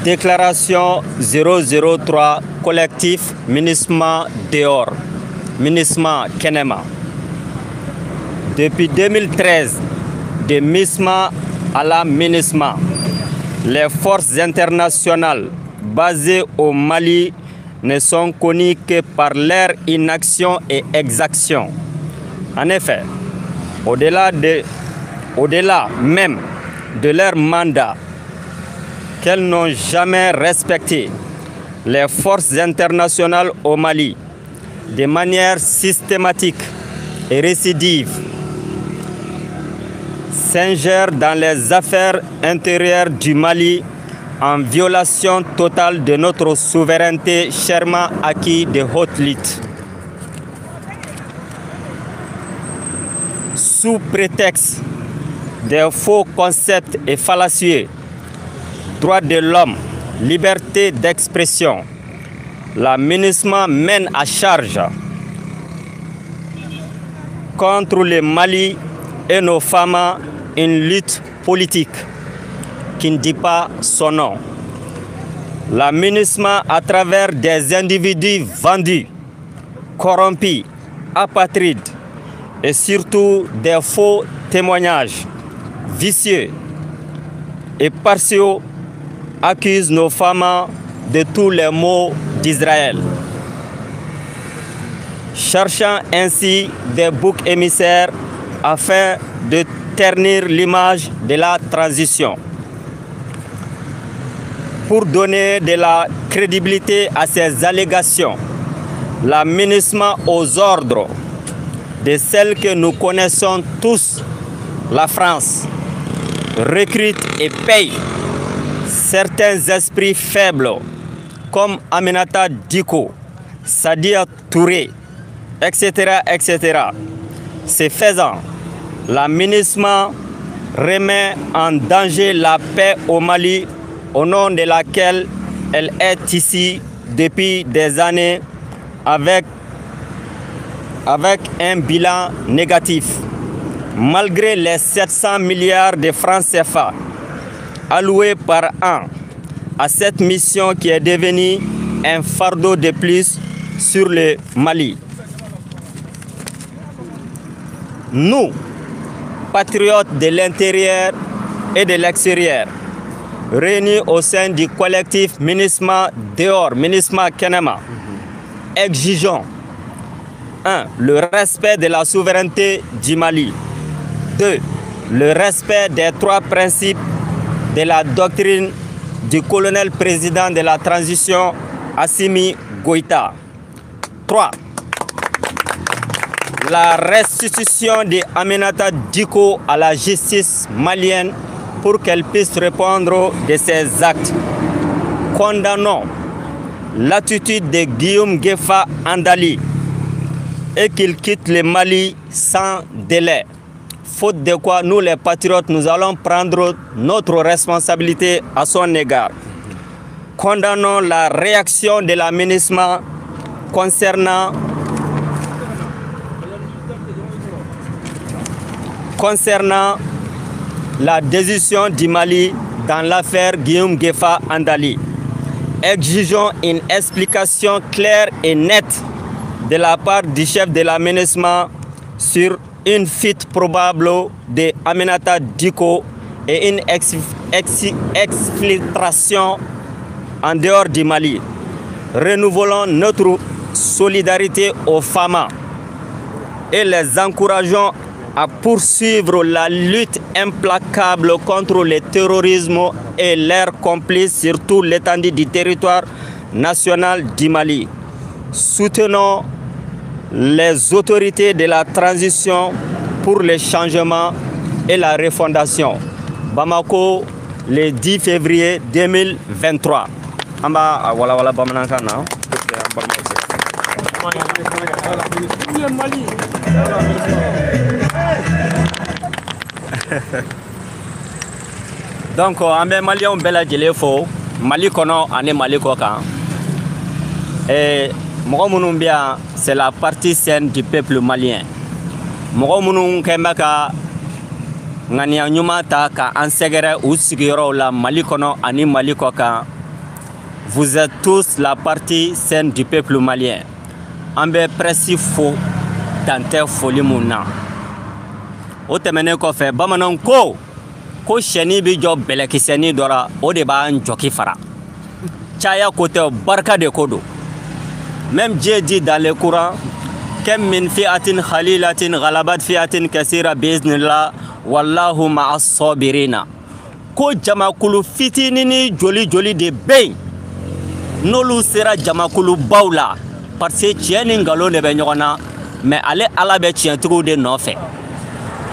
Déclaration 003 collectif MINUSMA dehors, MINUSMA Kenema. Depuis 2013, de MINUSMA à la MINUSMA, les forces internationales basées au Mali ne sont connues que par leur inaction et exaction. En effet, au-delà même de leur mandat, qu'elles n'ont jamais respecté, les forces internationales au Mali, de manière systématique et récidive, s'ingèrent dans les affaires intérieures du Mali en violation totale de notre souveraineté chèrement acquise de haute lutte. Sous prétexte des faux concepts et fallacieux, droits de l'homme, liberté d'expression, la MINUSMA mène à charge contre le Mali et nos femmes une lutte politique qui ne dit pas son nom. La MINUSMA, à travers des individus vendus, corrompus, apatrides et surtout des faux témoignages vicieux et partiaux, accuse nos femmes de tous les maux d'Israël, cherchant ainsi des boucs émissaires afin de ternir l'image de la transition. Pour donner de la crédibilité à ces allégations, la MINUSMA aux ordres de celle que nous connaissons tous, la France, recrute et paye certains esprits faibles comme Aminata Diko, Sadia Touré, etc., etc. Ce faisant, la MINUSMA remet en danger la paix au Mali, au nom de laquelle elle est ici depuis des années avec un bilan négatif. Malgré les 700 milliards de francs CFA alloués par an à cette mission qui est devenue un fardeau de plus sur le Mali. Nous, patriotes de l'intérieur et de l'extérieur, réunis au sein du collectif MINUSMA dehors, MINUSMA Kenema, exigeons 1. Le respect de la souveraineté du Mali. 2. Le respect des 3 principes de la doctrine du colonel président de la transition Assimi Goïta. 3. La restitution de Aminata Diko à la justice malienne pour qu'elle puisse répondre de ses actes. Condamnons l'attitude de Guillaume Gefa Andali et qu'il quitte le Mali sans délai. Faute de quoi, nous les patriotes, nous allons prendre notre responsabilité à son égard. Condamnons la réaction de la MINUSMA concernant la décision du Mali dans l'affaire Guillaume Gefa Andali. Exigeons une explication claire et nette de la part du chef de la MINUSMA sur une fuite probable de Aminata Diko et une exfiltration en dehors du Mali. Renouvelons notre solidarité aux femmes et les encourageons à poursuivre la lutte implacable contre le terrorisme et leurs complices sur toute l'étendue du territoire national du Mali. Soutenons les autorités de la transition pour le changement et la refondation. Bamako, le 10 février 2023. Amba wala wala bamanankan na. Donc an bɛ maliyɛnw bɛɛ lajɛlen fo Mali kɔnɔ ani Mali kɔ kan. Mɔgɔ minnu bɛ yan, c'est la partie saine du peuple malien. Mɔgɔ minnu kɛn bɛ ka ŋaniya ɲuman ta ka an sɛgɛrɛ u sigiyɔrɔw la Mali kɔnɔ ani Mali kɔ kan, vous êtes tous la partie saine du peuple malien. An bɛ presse fo dantɛ foli mun na. O tɛmɛnen kɔfɛ bamananw ko sɛni bi jɔ bɛlɛkisɛni dɔra o de b'an jɔki fara. Caya ko tɛ barika de ko don. Même Dieu dit dans le Coran, kam min fi'atin khalilatin ghalabat fi'atin kaseera bi'iznillah wallahu ma'as sabirina. Ko jamakulu fitinini joli de bɛ n'olu sera jamakulu baw la parce que tiɲɛ ni ngalon de bɛ ɲɔgɔn na mais ale Ala bɛ tiɲɛtigiw de nɔfɛ.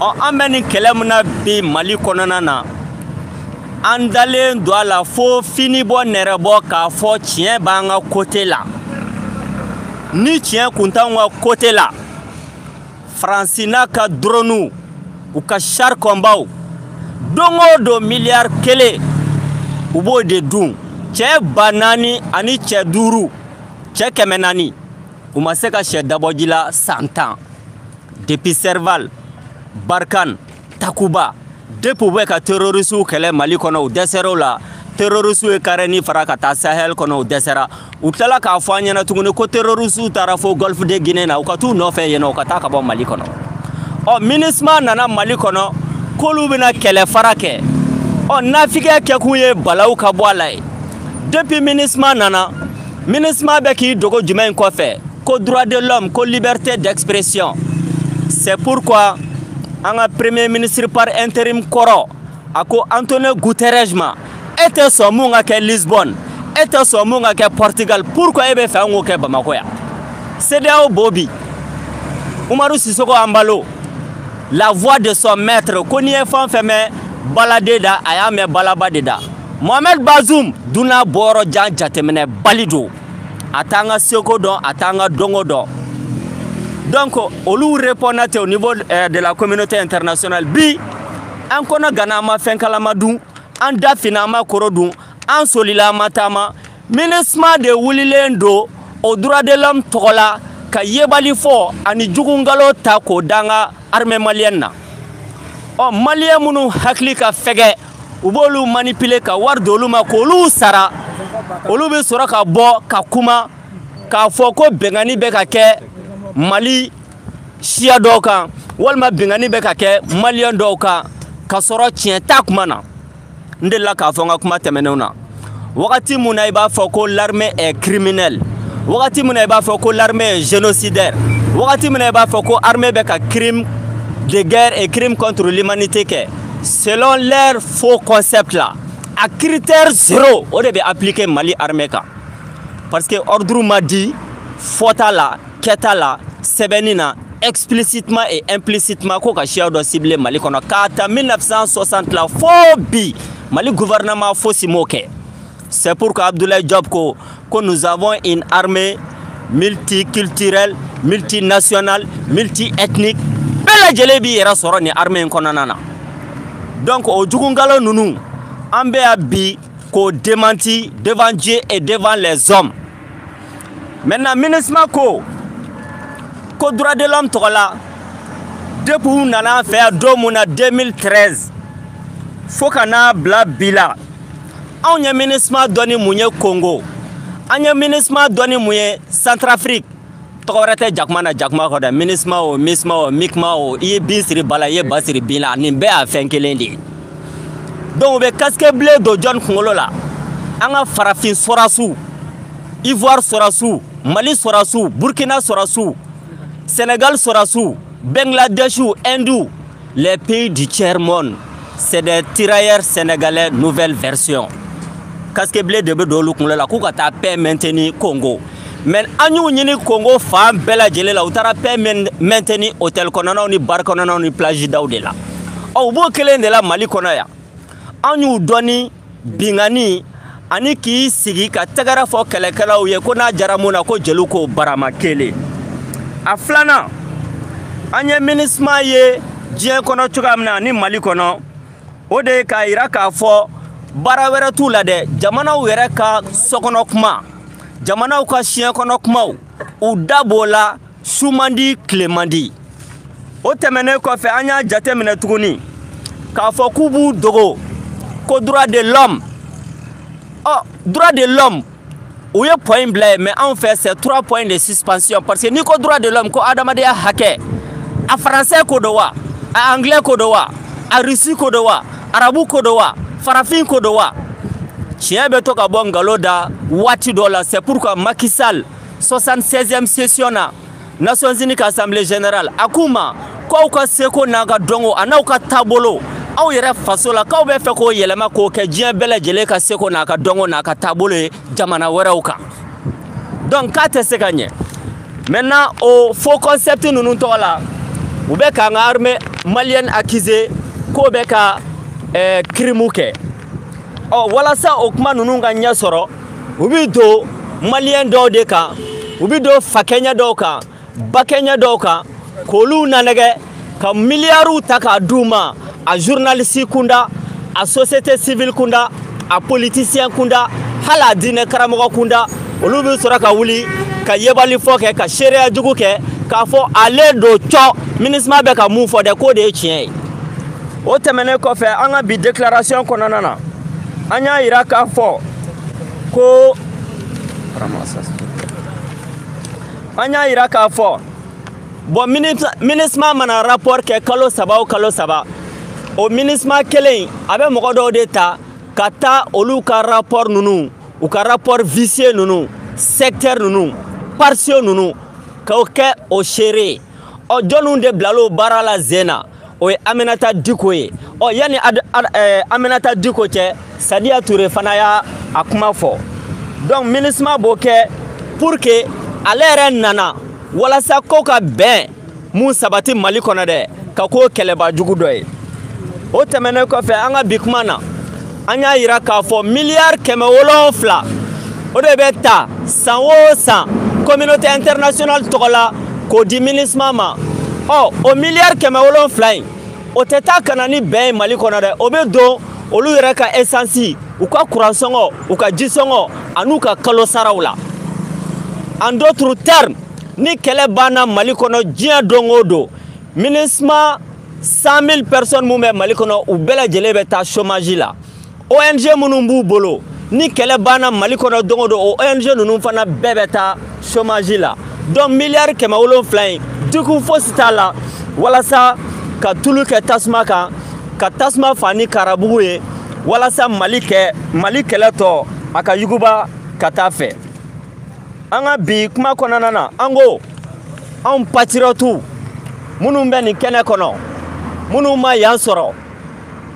An bɛ nin kɛlɛ min na bi Mali kɔnɔna na an dalen don a la fo fini bɔ nɛrɛ bɔ k'a fɔ tiɲɛ b'an ka côté la. Ni tiɲɛ kun t'anw ka côté la Faransi n'a ka drone u ka char combat don o don miliyari 1 u b'o de dun. Cɛ 400 ani cɛ 5 cɛ 400 u ma se ka sɛ dabɔji la 100 ans depuis Serval, Barkhane, Takuba depuis u bɛ ka terroriste kɛlɛ Mali kɔnɔ u dɛsɛra la. Terroriste ye Kareni fara ka taa Sahel kɔnɔ u dɛsɛra. U tilala k'a fɔ an ɲɛna tuguni ko terroriste taara fo Golfe de Guinée na u ka t'u nɔfɛ yen u ka taa ka bɔ Mali kɔnɔ. MINUSMA nana Mali kɔnɔ k'olu bɛna kɛlɛ fara kɛ. Nafikɛ kɛkun ye balawu ka bɔ a la ye. Depuis MINUSMA nana, MINUSMA bɛ k'i dogo jumɛn in kɔfɛ ko droit de l'homme, ko liberté d'expression. C'est pourquoi an ka premier ministre par intérim kɔrɔ a ko Antonio Guterres ma e tɛ sɔn mun ka kɛ Lisbonne, e tɛ sɔn mun ka kɛ Portugal, pourquoi e bɛ fɛ an k'o kɛ Bamako yan? CEDEAO Bobi, Umaru Sisoko Ambalo, la voix de son maître ko n'i ye fɛn fɛn mɛn balade da a y'a mɛn balaba de da. Mohamed Bazoum duna bɔrɔ jan jateminɛ bali don. A t'an ka seko dɔn, a t'an ka dɔnko dɔn. Donc olu répondant au niveau de la communauté internationale bi an kɔnɔ gana an ma fɛn kalama dun, an da fina an ma koro dun, an solila an ma taama. MINUSMA de wulilen don o droit de l'homme tɔgɔ la ka yebali fɔ ani jugungalo ta k'o da an ka armée malienne na. Malien minnu hakili ka fɛgɛ u b'olu manipuler ka wari d'olu ma k'olu sara, olu bɛ sɔrɔ ka bɔ ka kuma k'a fɔ ko bɛnkanni bɛ ka kɛ Mali siya dɔw kan walima bɛnkanni bɛ ka kɛ malien dɔw kan ka sɔrɔ tiɲɛ t'a kuma na. N delila k'a fɔ n ka kuma tɛmɛnenw na wagati mun na i b'a fɔ ko l'armée est criminelle, wagati mun na i b'a fɔ ko l'armée est génocidaire, wagati mun na i b'a fɔ ko armée bɛ ka crime de guerre et crime contre l'humanité kɛ. Selon leur faux concept là, à critère 0, on devait appliquer Mali armée ka. Parce que ordre m'a dit, fota la, keta la, sebenina, explicitement et implicitement ko ka chia do cibler Mali kono. Kata 1960 la phobie, Mali gouvernement faux si moqué. C'est pourquoi Abdoulaye Diop que nous avons une armée multiculturelle, multinationale, multiethnique. Bela jelebi era soro ni armée konanana. Donc au jugungalo nunu ambe abi ko démenti devant Dieu et devant les hommes. Maintenant MINUSMA ko droit de l'homme tola depuis nana fait domuna 2013 faut kana bla bila. On y a MINUSMA donné mounye Congo, on y a MINUSMA donné mounye Centrafrique. Tɔgɔrɛtɛ jakuma ko dɛ MINUSMA o MISMA o MICMA o i ye bin siri bala i ye ba siri bin la nin bɛɛ y'a fɛn kelen de ye. Donc u bɛ casque bleu don jɔn kunkolo la an ka farafin sɔrasiw, Ivoire sɔrasiw, Mali sɔrasiw, Burkina sɔrasiw, Sénégal sɔrasiw, Bangladeshiw, Indou, les pays du tiers-monde c'est des tirailleurs sénégalais nouvelle version. Casque bleu de bɛ don olu kunkolo la k'u ka taa paix maintenir Congo. Mais anyu ñini Congo fam bela jele la utara paix maintenir hôtel kɔnɔnaw ni bar kɔnɔnaw ni plage daw de la. O bo kelen de la Mali kɔnɔ ya. Anyu dɔni bingani ani k'i sigi ka tagara fɔ kɛlɛkɛlaw ye ko n'a jara mun na ko jeliw ko barama kelen. A filanan an ye MINUSMA ye diɲɛ kɔnɔ cogoya min na ni Mali kɔnɔ o de ye k'a yira k'a fɔ baara wɛrɛ t'u la dɛ jamanaw yɛrɛ ka sokɔnɔ kuma. Jamanaw ka siɲɛ kɔnɔ kumaw u da b'o la su man di tile man di. O tɛmɛnen kɔfɛ an y'a jate minɛ tuguni k'a fɔ k'u b'u dogo ko droit de l'homme. Droit de l'homme où est point blé, mais en fait c'est 3 points de suspension parce que ni ko droit de l'homme ko adamadia hake a français ko dowa a anglais ko dowa a russe ko dowa arabu ko dowa farafin ko dowa chien be to ka bon galoda wati dola. C'est pourquoi Macky Sall 76e session na Nations Unies Assemblée Générale akuma ko ka seko naga dongo anauka tabolo aw yɛrɛ faso la kaw bɛ fɛ ko yɛlɛma ko kɛ diɲɛ bɛɛ lajɛlen ka seko n'a ka dɔnko n'a ka taabolo ye jamana wɛrɛw kan. Donc k'a tɛ se ka ɲɛ. Maintenant o faux concept ninnu tɔgɔ la u bɛ k'an ka armée malienne accuser k'o bɛ ka crime kɛ. Walasa o kuma ninnu ka ɲɛ sɔrɔ u bɛ don malien dɔw de kan u bɛ don fakɛɲɛ dɔw kan bakɛɲɛ dɔw kan k'olu nanɛgɛ ka miliyariw ta k'a d'u ma. A journaliste kunda, a société civile kunda, a politicien kunda, hala dine karamogo kunda, olu bi sɔrɔ ka wuli ka yebali fɔ kɛ ka seereya jugu kɛ k'a fɔ ale do cɔ MINUSMA bɛ ka mun fɔ dɛ k'o de ye tiɲɛ ye. O tɛmɛnen kɔfɛ an ka bi déclaration kɔnɔna na an y'a yira k'a fɔ ko bon MINUSMA mana rapport kɛ kalo saba o kalo saba. O MINUSMA kelen a bɛ mɔgɔ dɔw de ta ka taa olu ka rapport ninnu u ka rapport vicieux ninnu secteur ninnu partiaux ninnu k'o kɛ o seere ye. Jɔnniw de bilalo baara la sen na o ye Aminata Diko ye. Yani Aminata Diko cɛ Sadiya Touré fana y'a a kuma fɔ. Donc MINUSMA b'o kɛ pour que ale yɛrɛ nana walasa ko ka bɛn mun sabati Mali kɔnɔ dɛ ka k'o kɛlɛba jugu dɔ ye. O tɛmɛnen kɔfɛ an ka bi kuma na an y'a yira k'a fɔ miliyari 700 o de bɛ ta san o san communauté internationale tɔgɔ la k'o di MINUSMA ma. O miliyari 700 in o tɛ taa ka na ni bɛn ye Mali kɔnɔ dɛ o bɛ don olu yɛrɛ ka essence u ka courant sɔngɔ u ka ji sɔngɔ an'u ka kalo saraw la. En d'autres termes ni kɛlɛ banna Mali kɔnɔ diɲɛ don o don MINUSMA 100,000 personnes mun bɛ Mali kɔnɔ u bɛɛ lajɛlen bɛ taa chômage la. ONG minnu b'u bolo ni kɛlɛ banna Mali kɔnɔ don o don o ONG ninnu fana bɛɛ bɛ taa chômage la. Donc miliyari 700 in dugu fosi t'a la walasa ka tulu kɛ tasuma kan ka tasuma fa ni karabugu ye walasa Mali kɛlɛ tɔ a ka yuguba ka taa fɛ. An ka bi kuma kɔnɔna na an ko anw patriotes minnu bɛ nin kɛnɛ kɔnɔ minnu ma yan sɔrɔ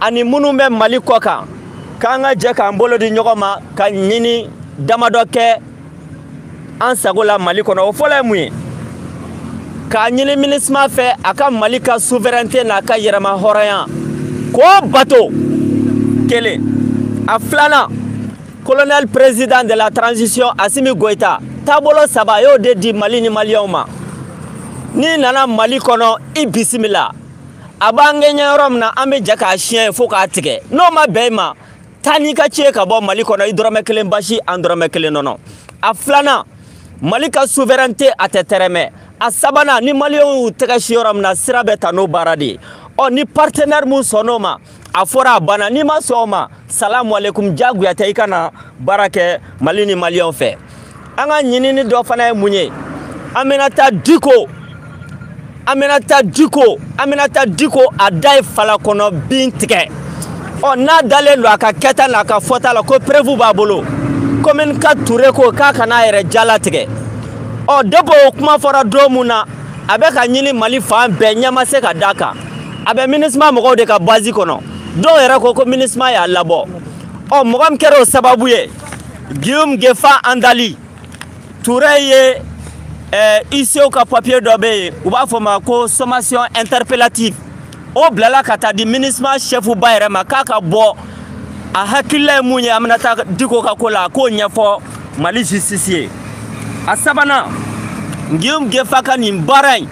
ani minnu bɛ Mali kɔ kan k'an ka jɛ k'an bolo di ɲɔgɔn ma ka ɲini damadɔ kɛ an sago la Mali kɔnɔ. O fɔlɔ ye mun ye? K'a ɲini MINUSMA fɛ a ka Mali ka souveraineté n'a ka yɛrɛma hɔrɔnya k'o bato kelen. A filanan colonel président de la transition Assimi Goïta taabolo saba y'o de di Mali ni maliyɛnw ma. Ni nana Mali kɔnɔ i bisimila a b'an ŋɛɲɛ yɔrɔ min na an bɛ jɛ k'a siɲɛ fo k'a tigɛ. N'o ma bɛn i ma taa n'i ka ci ye ka bɔ Mali kɔnɔ i dɔrɔmɛ 1 basi an dɔrɔmɛ 1 nɔnɔ. A filanan Mali ka souveraineté a tɛ tɛrɛmɛ. A sabanan ni maliyɛnw y'u tɛgɛ si yɔrɔ min na sira bɛ ta n'o baara de ye. Ni partenaire mun sɔnn'o ma a fɔra a banna n'i ma sɔn o ma salamu alaikum jagoya tɛ i ka na baara kɛ Mali ni maliyɛnw fɛ. An ka ɲinini dɔ fana ye mun ye? Aminata Diko a da ye fala kɔnɔ bin tigɛ. N'a dalen don a ka kɛta n'a ka fɔta la ko preuve b'a bolo commune ka Touré ko k'a kana a yɛrɛ jala tigɛ. Depuis o kuma fɔra don mun na a bɛ ka ɲini Mali fan bɛɛ ɲɛ ma se ka d'a kan. A bɛ MINUSMA mɔgɔw de ka base kɔnɔ. Dɔw yɛrɛ ko MINUSMA y'a labɔ. Mɔgɔ min kɛra o sababu ye Guillaume Gefa Andali Touré ye ICO ka papier dɔ bɛ yen u b'a fɔ ma ko sommation interpellative o bilala ka taa di MINUSMA chef ba yɛrɛ ma k'a ka bɔ a hakilila ye mun ye Aminata Diko ka ko la k'o ɲɛfɔ Mali justice ye. A sabanan Guillaume Gefa ka nin baara in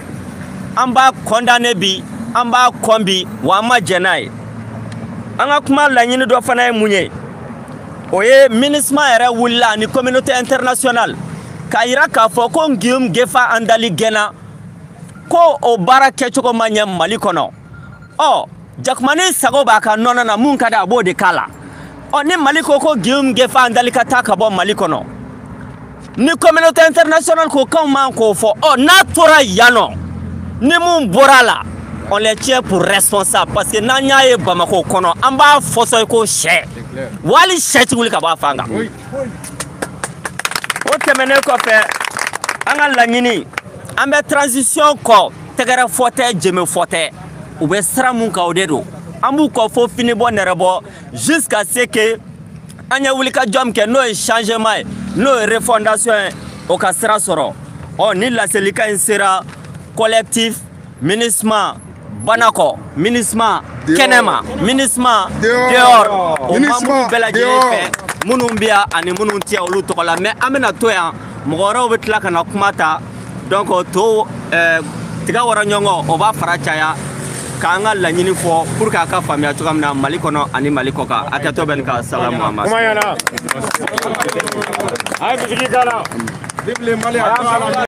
an b'a condamné bi an b'a kɔn bi wa an ma jɛn n'a ye. An ka kuma laɲini dɔ fana ye mun ye? O ye MINUSMA yɛrɛ wulila ni communauté internationale k'a yira k'a fɔ ko Guillaume Gefa Andali gɛnna ko o baara kɛcogo ma ɲɛ Mali kɔnɔ. Jakumani sago b'a ka nɔnɔ na mun ka di a b'o de k'a la. Ni Mali ko Guillaume Gefa Andali ka taa ka bɔ Mali kɔnɔ ni communauté internationale ko kan man ko fɔ n'a tora yano ni mun bɔra la on les tient pour responsable parce que n'an y'a ye Bamako kɔnɔ an b'a fɔsɔ ko sɛ wali sɛ ti wuli ka bɔ a fan kan o tɛmɛnen kɔfɛ an ka laɲini an bɛ transition kɔ tɛgɛrɛ fɔ tɛ jɛmɛ fɔ tɛ u bɛ sira mun kan o de don an b'u kɔ fo fini bɔ nɛrɛ bɔ jusqu'à ce que an ye wulikajɔ min kɛ n'o ye changement ye n'o ye refondation ye o ka sira sɔrɔ ni laselika in sera collectif MINUSMA Banako MINUSMA kɛnɛma MINUSMA dehors o membre bɛɛ lajɛlen fɛ minnu bɛ yan ani minnu tɛ olu tɔgɔ la mais an bɛna to yan mɔgɔ wɛrɛw bɛ tila ka na kuma ta donc to tiga wɔrɔ ɲɔgɔn o b'a fara caya k'an ka laɲini fɔ pour que a ka faamuya cogoya min na Mali kɔnɔ ani Mali kɔ kan a kɛtɔ bɛ nin ka salamu ma